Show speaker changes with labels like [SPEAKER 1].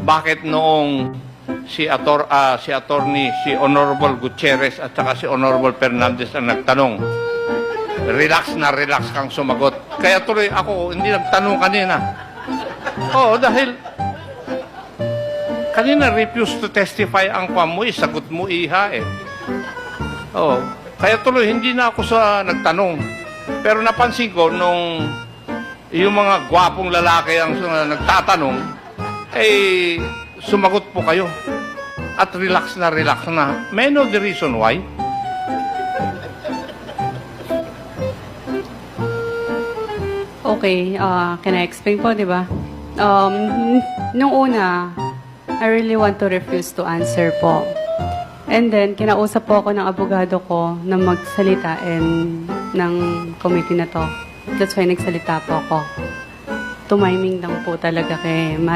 [SPEAKER 1] bakit noong si Honorable Gutierrez at saka si Honorable Fernandez ang nagtanong, relax na relax kang sumagot. Kaya tuloy ako hindi nagtanong kanina. Oo, dahil kanina refuse to testify ang pamoy, sagot mo iha eh. Oo, kaya tuloy hindi na ako sa nagtanong. Pero napansin ko nung yung mga gwapong lalaki ang nagtatanong, eh sumagot po kayo. At relax na relax na. May I know the reason why?
[SPEAKER 2] Okay, can I explain po, di ba? Nung una, I really want to refuse to answer po. And then, kinausap po ako ng abogado ko na magsalita ng committee na to. That's why nagsalita po ako. Tumiming lang po talaga kay